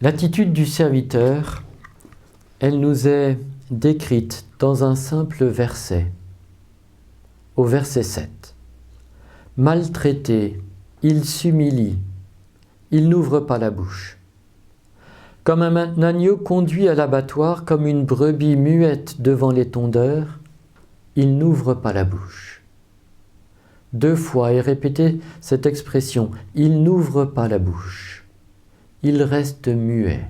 L'attitude du serviteur, elle nous est décrite dans un simple verset, au verset 7. Maltraité, il s'humilie, il n'ouvre pas la bouche. Comme un agneau conduit à l'abattoir, comme une brebis muette devant les tondeurs, il n'ouvre pas la bouche. 2 fois est répétée cette expression, il n'ouvre pas la bouche. Il reste muet.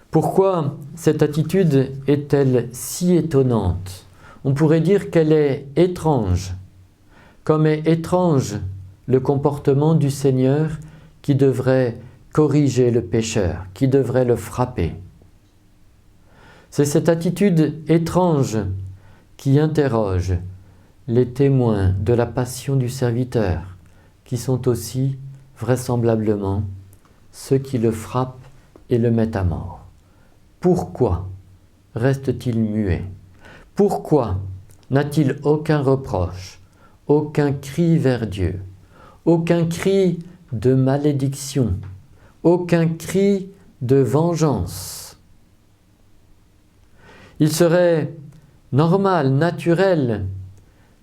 Pourquoi cette attitude est-elle si étonnante? On pourrait dire qu'elle est étrange, comme est étrange le comportement du Seigneur qui devrait corriger le pécheur, qui devrait le frapper. C'est cette attitude étrange qui interroge les témoins de la passion du serviteur, qui sont aussi, vraisemblablement, ceux qui le frappent et le mettent à mort. Pourquoi reste-t-il muet? Pourquoi n'a-t-il aucun reproche, aucun cri vers Dieu, aucun cri de malédiction, aucun cri de vengeance? Il serait normal, naturel,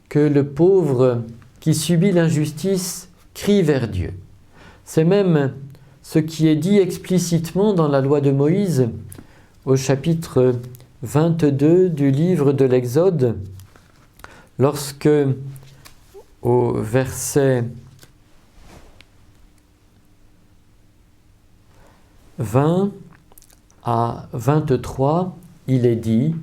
que le pauvre qui subit l'injustice crie vers Dieu. C'est même ce qui est dit explicitement dans la loi de Moïse, au chapitre 22 du livre de l'Exode, lorsque, au verset 20 à 23, il est dit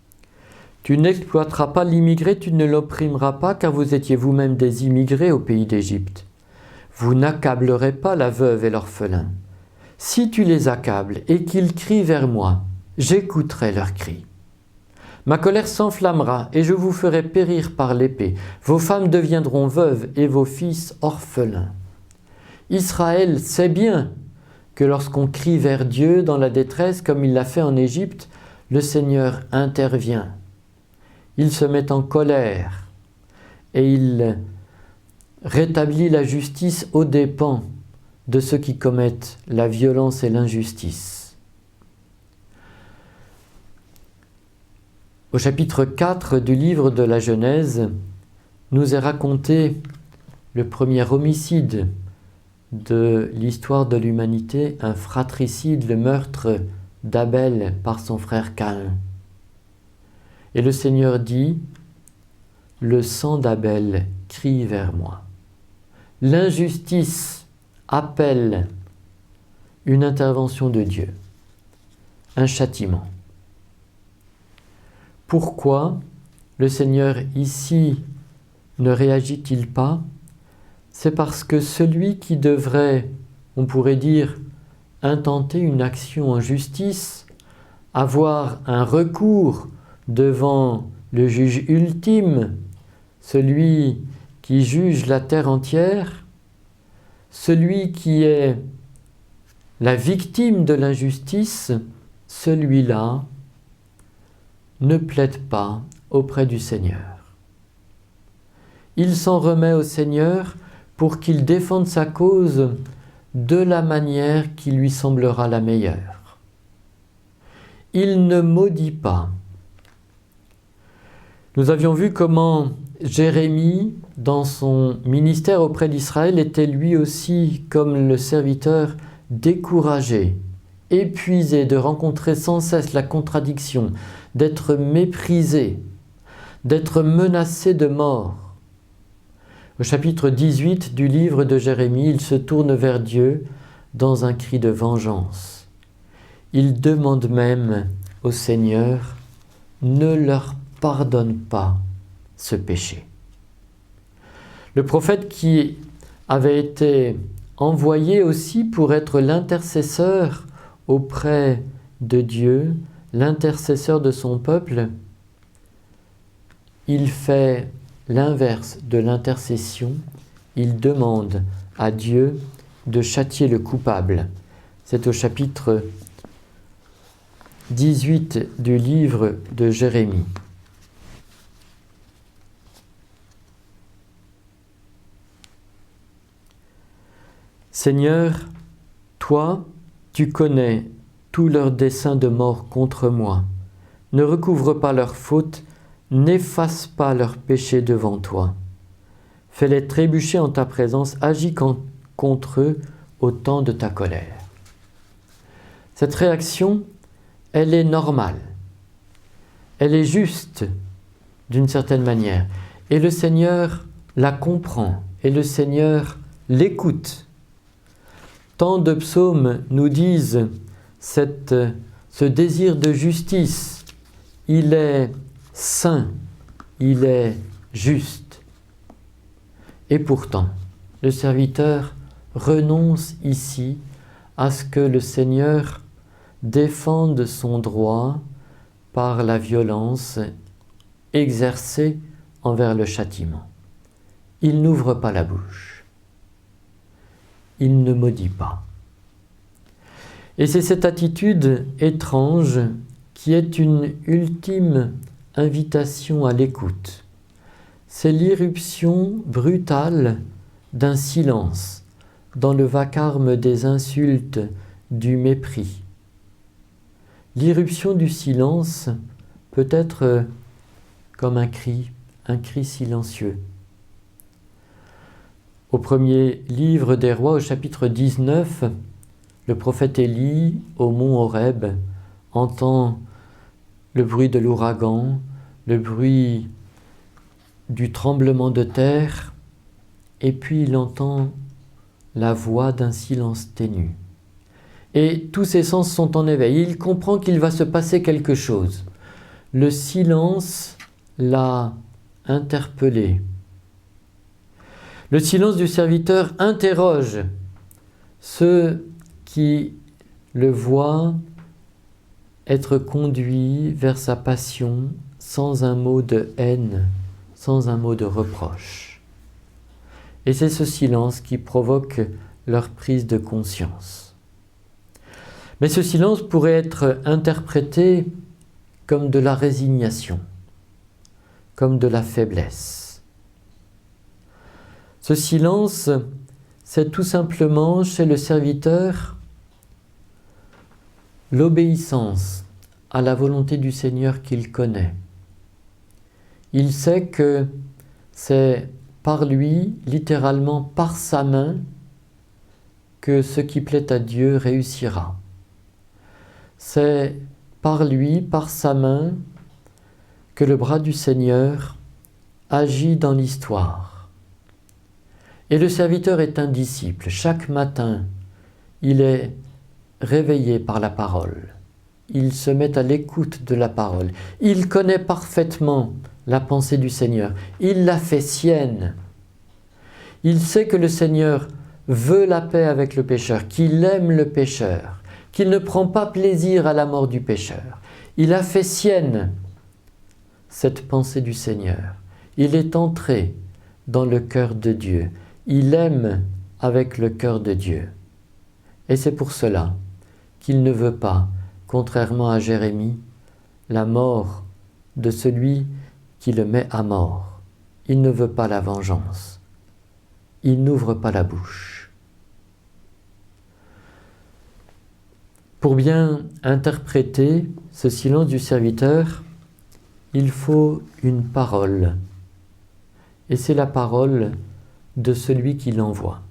« Tu n'exploiteras pas l'immigré, tu ne l'opprimeras pas, car vous étiez vous-même des immigrés au pays d'Égypte. Vous n'accablerez pas la veuve et l'orphelin. Si tu les accables et qu'ils crient vers moi, j'écouterai leurs cris. Ma colère s'enflammera et je vous ferai périr par l'épée. Vos femmes deviendront veuves et vos fils orphelins. Israël sait bien que lorsqu'on crie vers Dieu dans la détresse, comme il l'a fait en Égypte, le Seigneur intervient. Il se met en colère et il rétablit la justice aux dépens de ceux qui commettent la violence et l'injustice. Au chapitre 4 du livre de la Genèse, nous est raconté le premier homicide de l'histoire de l'humanité, un fratricide, le meurtre d'Abel par son frère Caïn. Et le Seigneur dit, « Le sang d'Abel crie vers moi. » L'injustice appelle une intervention de Dieu, un châtiment. Pourquoi le Seigneur ici ne réagit-il pas? C'est parce que celui qui devrait, on pourrait dire, intenter une action en justice, avoir un recours devant le juge ultime, celui qui juge la terre entière, celui qui est la victime de l'injustice, celui-là ne plaide pas auprès du Seigneur. Il s'en remet au Seigneur pour qu'il défende sa cause de la manière qui lui semblera la meilleure. Il ne maudit pas. Nous avions vu comment Jérémie, dans son ministère auprès d'Israël, était lui aussi, comme le serviteur, découragé, épuisé de rencontrer sans cesse la contradiction, d'être méprisé, d'être menacé de mort. Au chapitre 18 du livre de Jérémie, il se tourne vers Dieu dans un cri de vengeance. Il demande même au Seigneur, ne leur pardonne pas ce péché. Le prophète qui avait été envoyé aussi pour être l'intercesseur auprès de Dieu, l'intercesseur de son peuple, il fait l'inverse de l'intercession, il demande à Dieu de châtier le coupable. C'est au chapitre 18 du livre de Jérémie. Seigneur, Toi, tu connais tous leurs desseins de mort contre moi. Ne recouvre pas leurs fautes, n'efface pas leurs péchés devant toi. Fais-les trébucher en ta présence, agis contre eux au temps de ta colère. Cette réaction, elle est normale. Elle est juste d'une certaine manière. Et le Seigneur la comprend. Et le Seigneur l'écoute. Tant de psaumes nous disent ce désir de justice. Il est saint, il est juste. Et pourtant, le serviteur renonce ici à ce que le Seigneur défende son droit par la violence exercée envers le châtiment. Il n'ouvre pas la bouche. Il ne maudit pas. Et c'est cette attitude étrange qui est une ultime invitation à l'écoute. C'est l'irruption brutale d'un silence dans le vacarme des insultes, du mépris. L'irruption du silence peut être comme un cri silencieux. Au premier livre des rois, au chapitre 19, le prophète Élie, au mont Horeb, entend le bruit de l'ouragan, le bruit du tremblement de terre, et puis il entend la voix d'un silence ténu. Et tous ses sens sont en éveil. Il comprend qu'il va se passer quelque chose. Le silence l'a interpellé. Le silence du serviteur interroge ceux qui le voient être conduit vers sa passion sans un mot de haine, sans un mot de reproche. Et c'est ce silence qui provoque leur prise de conscience. Mais ce silence pourrait être interprété comme de la résignation, comme de la faiblesse. Ce silence, c'est tout simplement chez le serviteur l'obéissance à la volonté du Seigneur qu'il connaît. Il sait que c'est par lui, littéralement par sa main, que ce qui plaît à Dieu réussira. C'est par lui, par sa main, que le bras du Seigneur agit dans l'histoire. Et le serviteur est un disciple. Chaque matin, il est réveillé par la parole. Il se met à l'écoute de la parole. Il connaît parfaitement la pensée du Seigneur. Il la fait sienne. Il sait que le Seigneur veut la paix avec le pécheur, qu'il aime le pécheur, qu'il ne prend pas plaisir à la mort du pécheur. Il a fait sienne cette pensée du Seigneur. Il est entré dans le cœur de Dieu. Il aime avec le cœur de Dieu. Et c'est pour cela qu'il ne veut pas, contrairement à Jérémie, la mort de celui qui le met à mort. Il ne veut pas la vengeance. Il n'ouvre pas la bouche. Pour bien interpréter ce silence du serviteur, il faut une parole. Et c'est la parole de celui qui l'envoie,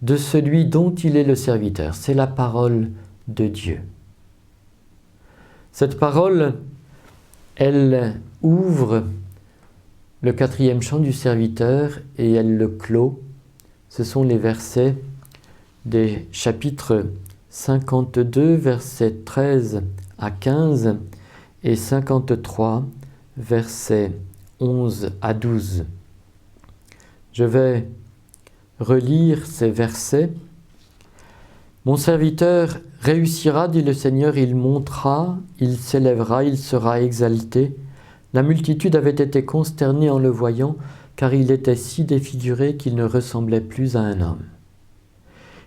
de celui dont il est le serviteur. C'est la parole de Dieu. Cette parole, elle ouvre le 4e chant du serviteur et elle le clôt. Ce sont les versets des chapitres 52, versets 13 à 15 et 53, versets 11 à 12. Je vais relire ces versets. « Mon serviteur réussira, dit le Seigneur, il montera, il s'élèvera, il sera exalté. La multitude avait été consternée en le voyant, car il était si défiguré qu'il ne ressemblait plus à un homme.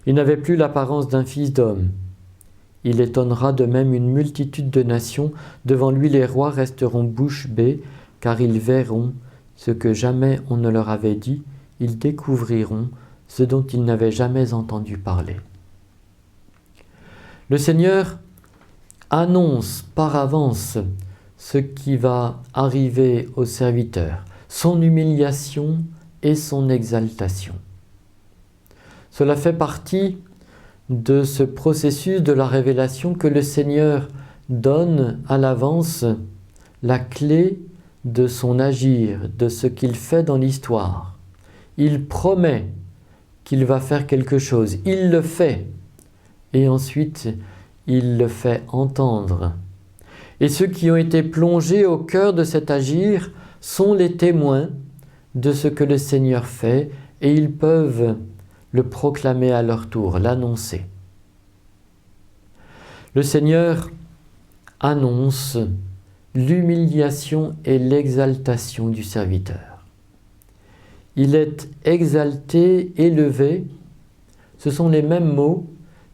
Il n'avait plus l'apparence d'un fils d'homme. Il étonnera de même une multitude de nations. Devant lui, les rois resteront bouche bée, car ils verront ce que jamais on ne leur avait dit. Ils découvriront ce dont ils n'avaient jamais entendu parler. » Le Seigneur annonce par avance ce qui va arriver au serviteur, son humiliation et son exaltation. Cela fait partie de ce processus de la révélation que le Seigneur donne à l'avance la clé de son agir, de ce qu'il fait dans l'histoire. Il promet qu'il va faire quelque chose, il le fait, et ensuite il le fait entendre. Et ceux qui ont été plongés au cœur de cet agir sont les témoins de ce que le Seigneur fait, et ils peuvent le proclamer à leur tour, l'annoncer. Le Seigneur annonce l'humiliation et l'exaltation du serviteur. Il est exalté, élevé. Ce sont les mêmes mots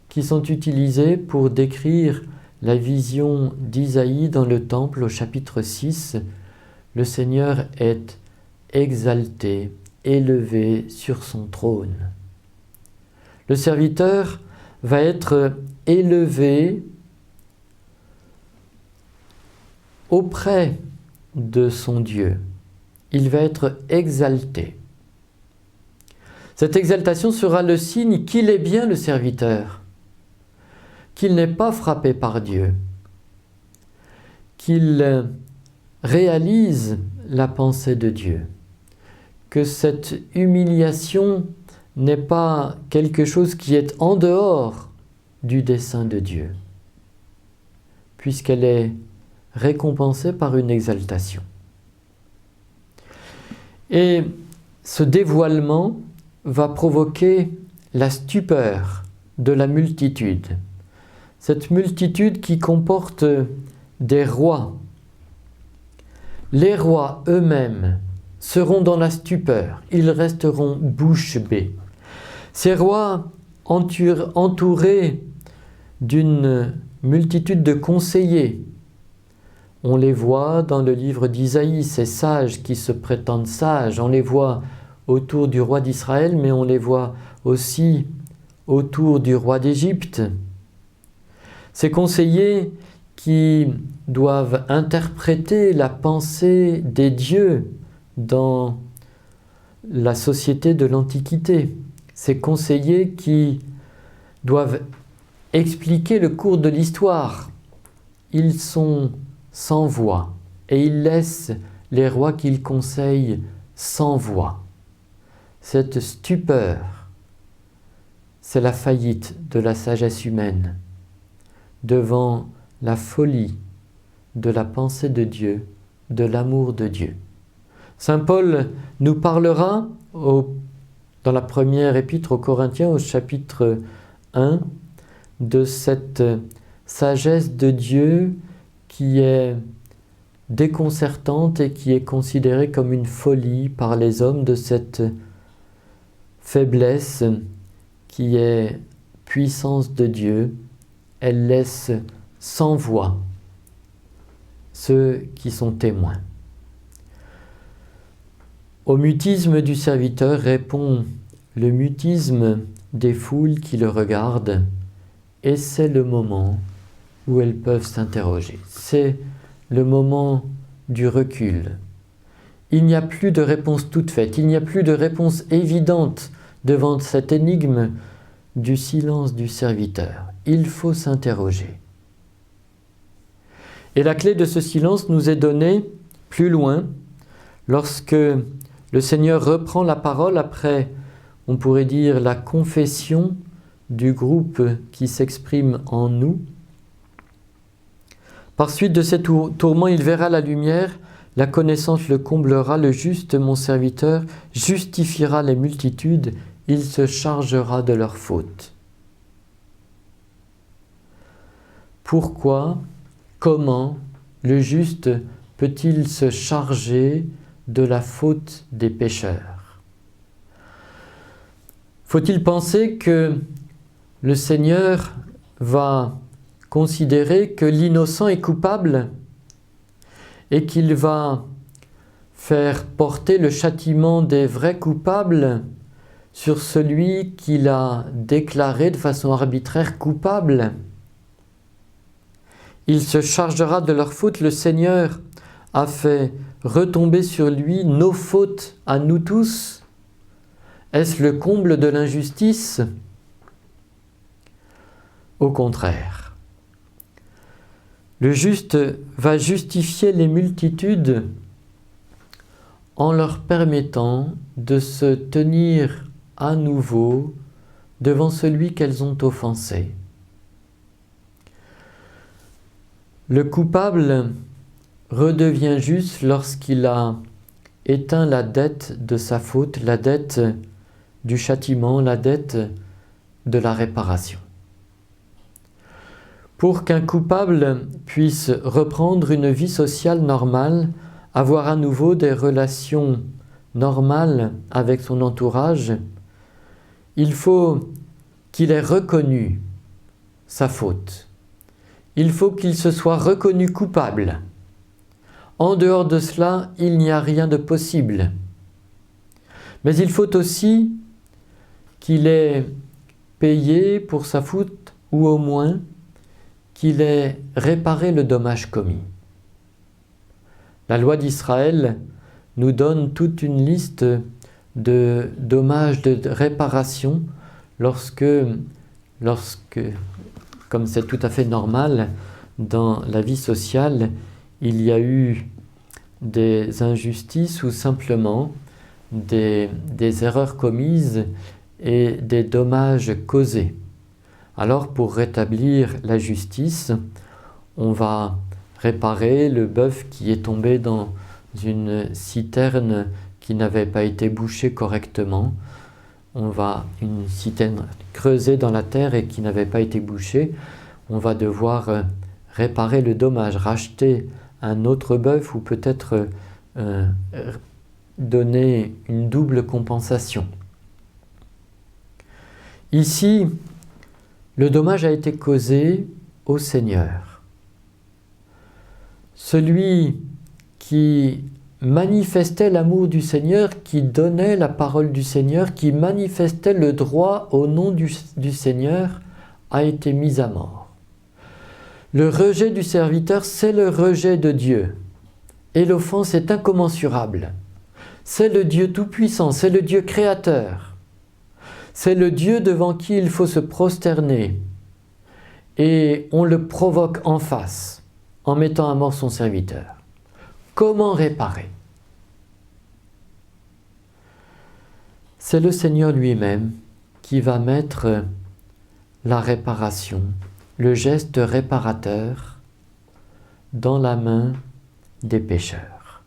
qui sont utilisés pour décrire la vision d'Isaïe dans le temple au chapitre 6. Le Seigneur est exalté, élevé sur son trône. Le serviteur va être élevé auprès de son Dieu. Il va être exalté. Cette exaltation sera le signe qu'il est bien le serviteur, qu'il n'est pas frappé par Dieu, qu'il réalise la pensée de Dieu, que cette humiliation n'est pas quelque chose qui est en dehors du dessein de Dieu, puisqu'elle est récompensée par une exaltation. Et ce dévoilement va provoquer la stupeur de la multitude. Cette multitude qui comporte des rois. Les rois eux-mêmes seront dans la stupeur, ils resteront bouche bée. Ces rois entourés d'une multitude de conseillers. On les voit dans le livre d'Isaïe, ces sages qui se prétendent sages. On les voit autour du roi d'Israël, mais on les voit aussi autour du roi d'Égypte. Ces conseillers qui doivent interpréter la pensée des dieux dans la société de l'Antiquité. Ces conseillers qui doivent expliquer le cours de l'histoire. Ils sont sans voix et ils laissent les rois qu'ils conseillent sans voix. Cette stupeur, c'est la faillite de la sagesse humaine devant la folie de la pensée de Dieu, de l'amour de Dieu. Saint Paul nous parlera dans la première épître aux Corinthiens au chapitre 1 de cette sagesse de Dieu qui est déconcertante et qui est considérée comme une folie par les hommes, de cette faiblesse qui est puissance de Dieu. Elle laisse sans voix ceux qui sont témoins. Au mutisme du serviteur répond le mutisme des foules qui le regardent, et c'est le moment où elles peuvent s'interroger. C'est le moment du recul. Il n'y a plus de réponse toute faite, il n'y a plus de réponse évidente devant cette énigme du silence du serviteur. Il faut s'interroger. Et la clé de ce silence nous est donnée plus loin, lorsque le Seigneur reprend la parole après, on pourrait dire, la confession du groupe qui s'exprime en nous. Par suite de ces tourments, il verra la lumière, la connaissance le comblera, le juste, mon serviteur, justifiera les multitudes, il se chargera de leurs fautes. Pourquoi, comment le juste peut-il se charger de la faute des pécheurs? Faut-il penser que le Seigneur va considérer que l'innocent est coupable et qu'il va faire porter le châtiment des vrais coupables sur celui qu'il a déclaré de façon arbitraire coupable? il se chargera de leurs fautes. Le Seigneur a fait retomber sur lui nos fautes à nous tous. Est-ce le comble de l'injustice? Au contraire. Le juste va justifier les multitudes en leur permettant de se tenir à nouveau devant celui qu'elles ont offensé. Le coupable redevient juste lorsqu'il a éteint la dette de sa faute, la dette du châtiment, la dette de la réparation. Pour qu'un coupable puisse reprendre une vie sociale normale, avoir à nouveau des relations normales avec son entourage, il faut qu'il ait reconnu sa faute. Il faut qu'il se soit reconnu coupable. En dehors de cela, il n'y a rien de possible. Mais il faut aussi qu'il ait payé pour sa faute, ou au moins qu'il ait réparé le dommage commis. La loi d'Israël nous donne toute une liste de dommages de réparation lorsque, comme c'est tout à fait normal dans la vie sociale, il y a eu des injustices ou simplement des erreurs commises et des dommages causés. Alors pour rétablir la justice, on va réparer le bœuf qui est tombé dans une citerne qui n'avait pas été bouchée correctement. Une citerne creusée dans la terre et qui n'avait pas été bouchée, on va devoir réparer le dommage, racheter un autre bœuf ou peut-être donner une double compensation. Ici, le dommage a été causé au Seigneur. Celui qui manifestait l'amour du Seigneur, qui donnait la parole du Seigneur, qui manifestait le droit au nom du Seigneur, a été mis à mort. Le rejet du serviteur, c'est le rejet de Dieu. Et l'offense est incommensurable. C'est le Dieu tout-puissant, c'est le Dieu créateur. C'est le Dieu devant qui il faut se prosterner. Et on le provoque en face, en mettant à mort son serviteur. Comment réparer? C'est le Seigneur lui-même qui va mettre la réparation, le geste réparateur, dans la main des pécheurs.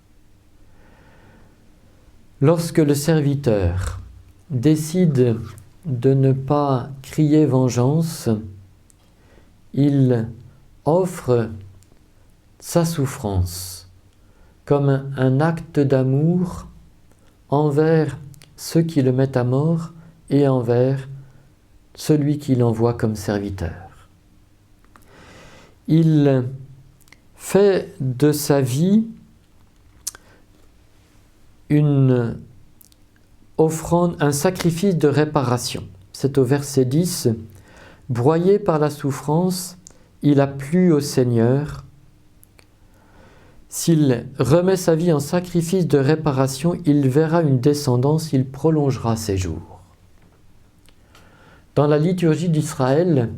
Lorsque le serviteur décide de ne pas crier vengeance, il offre sa souffrance comme un acte d'amour envers ceux qui le mettent à mort et envers celui qui l'envoie comme serviteur. Il fait de sa vie une offrande, un sacrifice de réparation. C'est au verset 10. Broyé par la souffrance, il a plu au Seigneur. S'il remet sa vie en sacrifice de réparation, il verra une descendance, il prolongera ses jours. Dans la liturgie d'Israël,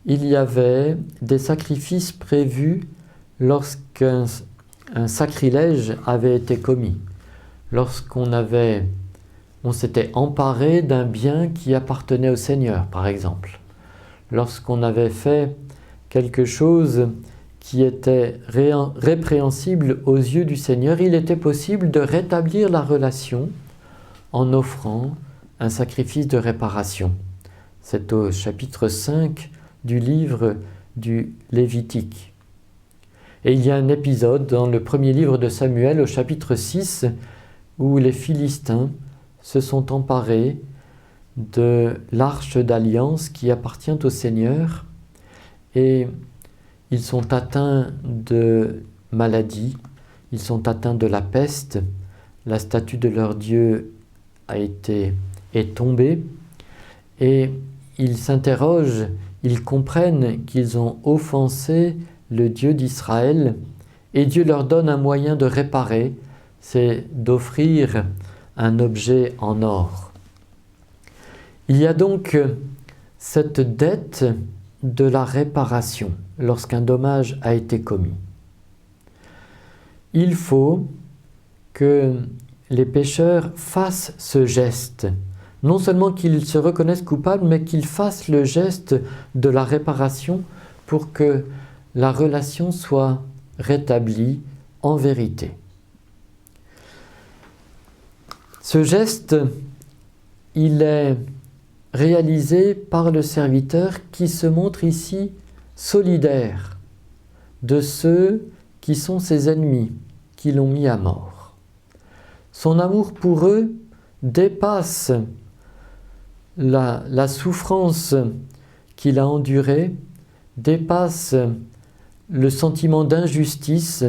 il y avait des sacrifices prévus lorsqu'un sacrilège avait été commis, lorsqu'on s'était emparé d'un bien qui appartenait au Seigneur, par exemple, lorsqu'on avait fait quelque chose qui était répréhensible aux yeux du Seigneur, il était possible de rétablir la relation en offrant un sacrifice de réparation. C'est au chapitre 5 du livre du Lévitique. Et il y a un épisode dans le premier livre de Samuel, au chapitre 6, où les Philistins se sont emparés de l'arche d'alliance qui appartient au Seigneur et ils sont atteints de maladies, ils sont atteints de la peste, la statue de leur Dieu est tombée et ils s'interrogent, ils comprennent qu'ils ont offensé le Dieu d'Israël, et Dieu leur donne un moyen de réparer, c'est d'offrir un objet en or. Il y a donc cette dette de la réparation lorsqu'un dommage a été commis. Il faut que les pécheurs fassent ce geste, non seulement qu'ils se reconnaissent coupables, mais qu'ils fassent le geste de la réparation pour que la relation soit rétablie en vérité. Ce geste, il est réalisé par le serviteur qui se montre ici solidaire de ceux qui sont ses ennemis, qui l'ont mis à mort. Son amour pour eux dépasse la souffrance qu'il a endurée, dépasse le sentiment d'injustice,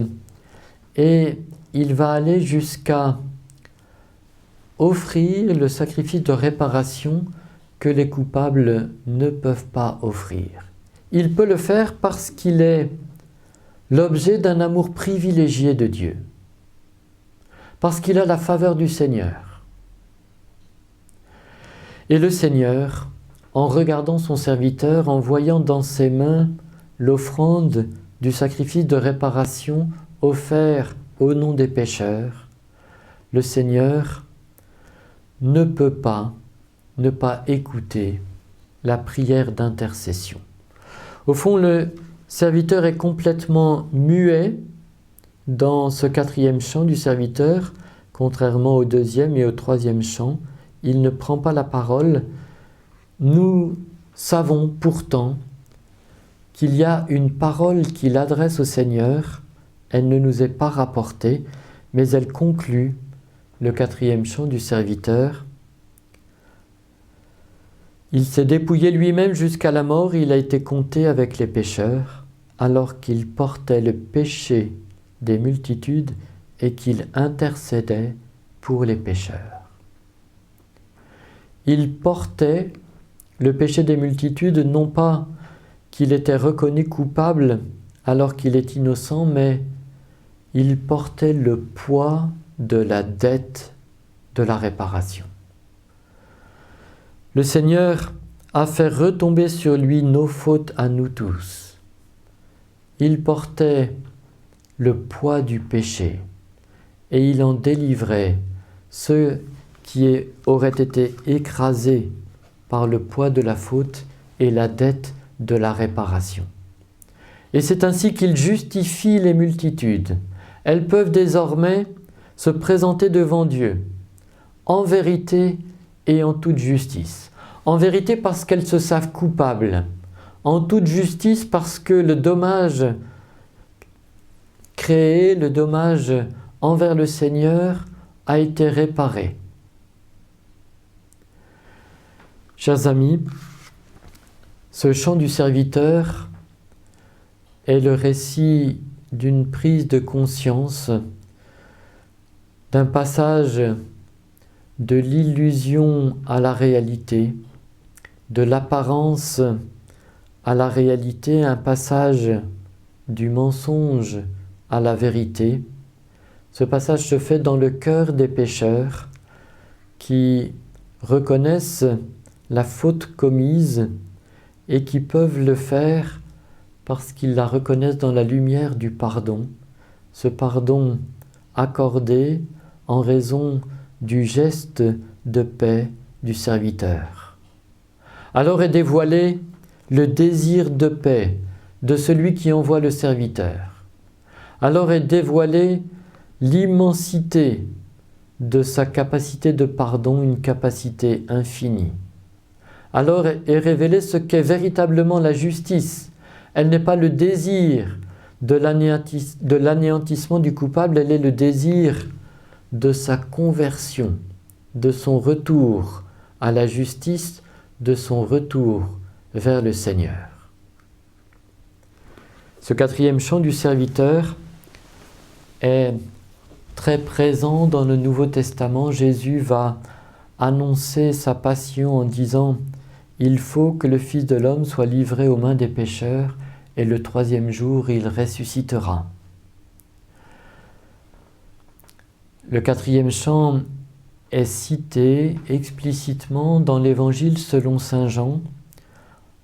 et il va aller jusqu'à offrir le sacrifice de réparation que les coupables ne peuvent pas offrir. Il peut le faire parce qu'il est l'objet d'un amour privilégié de Dieu, parce qu'il a la faveur du Seigneur. Et le Seigneur, en regardant son serviteur, en voyant dans ses mains l'offrande du sacrifice de réparation offert au nom des pécheurs, le Seigneur ne peut pas ne pas écouter la prière d'intercession. Au fond, le serviteur est complètement muet dans ce 4e chant du serviteur, contrairement au 2e et au 3e chant. Il ne prend pas la parole. Nous savons pourtant qu'il y a une parole qu'il adresse au Seigneur. Elle ne nous est pas rapportée, mais elle conclut le 4e chant du serviteur. Il s'est dépouillé lui-même jusqu'à la mort, il a été compté avec les pécheurs, alors qu'il portait le péché des multitudes et qu'il intercédait pour les pécheurs. Il portait le péché des multitudes, non pas qu'il était reconnu coupable alors qu'il est innocent, mais il portait le poids de la dette de la réparation. Le Seigneur a fait retomber sur lui nos fautes à nous tous. Il portait le poids du péché et il en délivrait ceux qui auraient été écrasés par le poids de la faute et la dette de la réparation. Et c'est ainsi qu'il justifie les multitudes. Elles peuvent désormais se présenter devant Dieu, en vérité et en toute justice. En vérité parce qu'elles se savent coupables, en toute justice parce que le dommage créé, le dommage envers le Seigneur a été réparé. Chers amis, ce chant du serviteur est le récit d'une prise de conscience, d'un passage de l'illusion à la réalité, de l'apparence à la réalité, un passage du mensonge à la vérité. Ce passage se fait dans le cœur des pécheurs qui reconnaissent la faute commise et qui peuvent le faire parce qu'ils la reconnaissent dans la lumière du pardon, ce pardon accordé en raison du geste de paix du serviteur. Alors est dévoilé le désir de paix de celui qui envoie le serviteur. Alors est dévoilée l'immensité de sa capacité de pardon, une capacité infinie. Alors est révélé ce qu'est véritablement la justice. Elle n'est pas le désir de l'anéantissement du coupable, elle est le désir de sa conversion, de son retour à la justice, de son retour vers le Seigneur. Ce 4e chant du serviteur est très présent dans le Nouveau Testament. Jésus va annoncer sa passion en disant « Il faut que le Fils de l'homme soit livré aux mains des pécheurs et le troisième jour il ressuscitera. Le quatrième chant est cité explicitement dans l'Évangile selon saint Jean,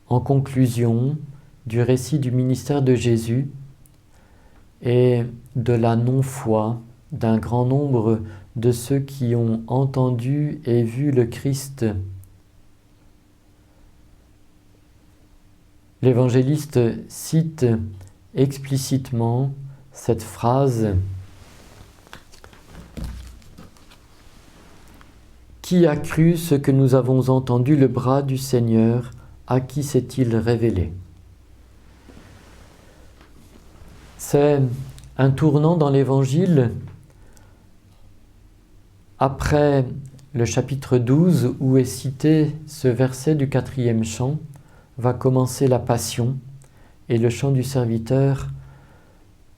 en conclusion du récit du ministère de Jésus et de la non-foi d'un grand nombre de ceux qui ont entendu et vu le Christ. L'évangéliste cite explicitement cette phrase « Qui a cru ce que nous avons entendu, le bras du Seigneur, à qui s'est-il révélé ?» C'est un tournant dans l'Évangile après le chapitre 12 où est cité ce verset du quatrième chant, va commencer la Passion et le chant du serviteur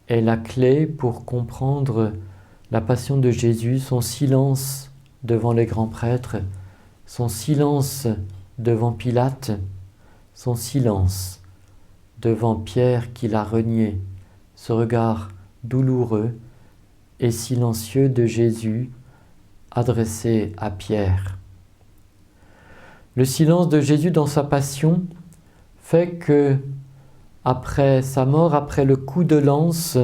est la clé pour comprendre la Passion de Jésus, son silence devant les grands prêtres, son silence devant Pilate, son silence devant Pierre qui l'a renié, ce regard douloureux et silencieux de Jésus adressé à Pierre. Le silence de Jésus dans sa passion fait que, après sa mort, après le coup de lance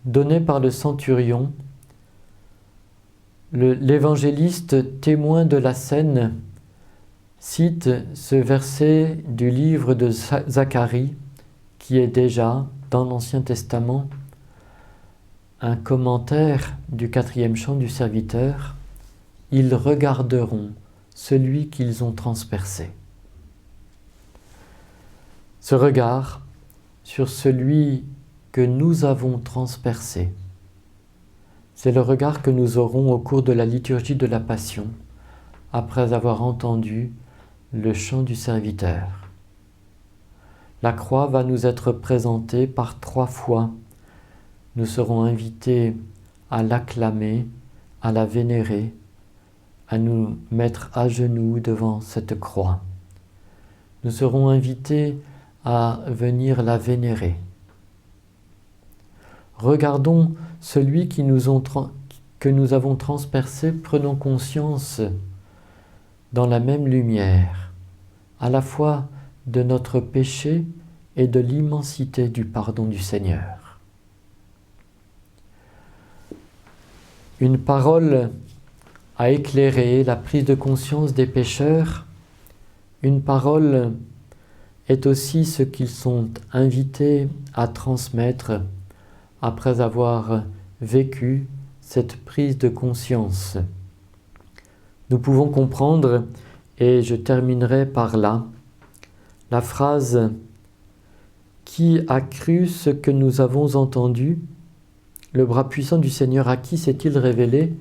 donné par le centurion, l'évangéliste témoin de la scène cite ce verset du livre de Zacharie qui est déjà dans l'Ancien Testament un commentaire du quatrième chant du serviteur. Ils regarderont celui qu'ils ont transpercé. Ce regard sur celui que nous avons transpercé, c'est le regard que nous aurons au cours de la liturgie de la Passion, après avoir entendu le chant du serviteur. La croix va nous être présentée par 3 fois. Nous serons invités à l'acclamer, à la vénérer, à nous mettre à genoux devant cette croix. Nous serons invités à venir la vénérer. Regardons celui que nous avons transpercé, prenons conscience dans la même lumière, à la fois de notre péché et de l'immensité du pardon du Seigneur. Une parole a éclairé la prise de conscience des pécheurs. Une parole est aussi ce qu'ils sont invités à transmettre après avoir vécu cette prise de conscience. Nous pouvons comprendre, et je terminerai par là, la phrase « Qui a cru ce que nous avons entendu ? Le bras puissant du Seigneur, à qui s'est-il révélé ?»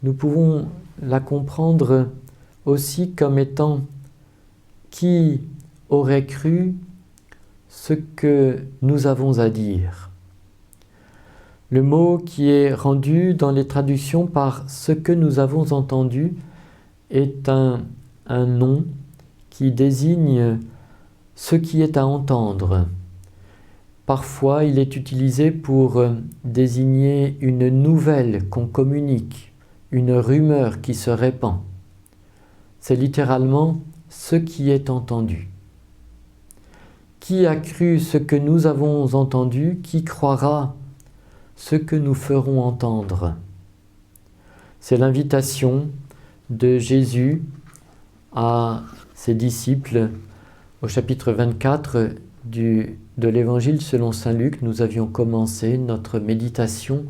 Nous pouvons la comprendre aussi comme étant « Qui aurait cru ce que nous avons à dire ?» Le mot qui est rendu dans les traductions par « ce que nous avons entendu » est un nom qui désigne ce qui est à entendre. Parfois, il est utilisé pour désigner une nouvelle qu'on communique, une rumeur qui se répand. C'est littéralement ce qui est entendu. Qui a cru ce que nous avons entendu? Qui croira ce que nous ferons entendre? C'est l'invitation de Jésus à ses disciples au chapitre 24 de l'Évangile selon saint Luc. Nous avions commencé notre méditation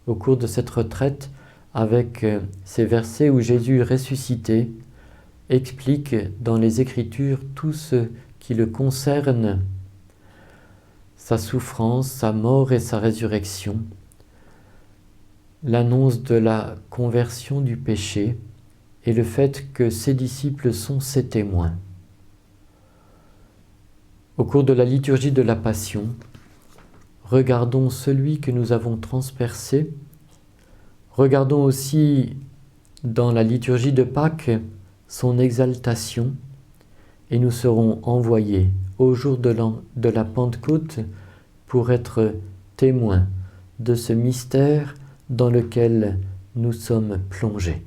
au cours de cette retraite avec ces versets où Jésus ressuscité explique dans les Écritures tout ce qui le concerne, sa souffrance, sa mort et sa résurrection, l'annonce de la conversion du péché et le fait que ses disciples sont ses témoins. Au cours de la liturgie de la Passion, regardons celui que nous avons transpercé. Regardons aussi dans la liturgie de Pâques son exaltation et nous serons envoyés au jour de la Pentecôte pour être témoins de ce mystère dans lequel nous sommes plongés.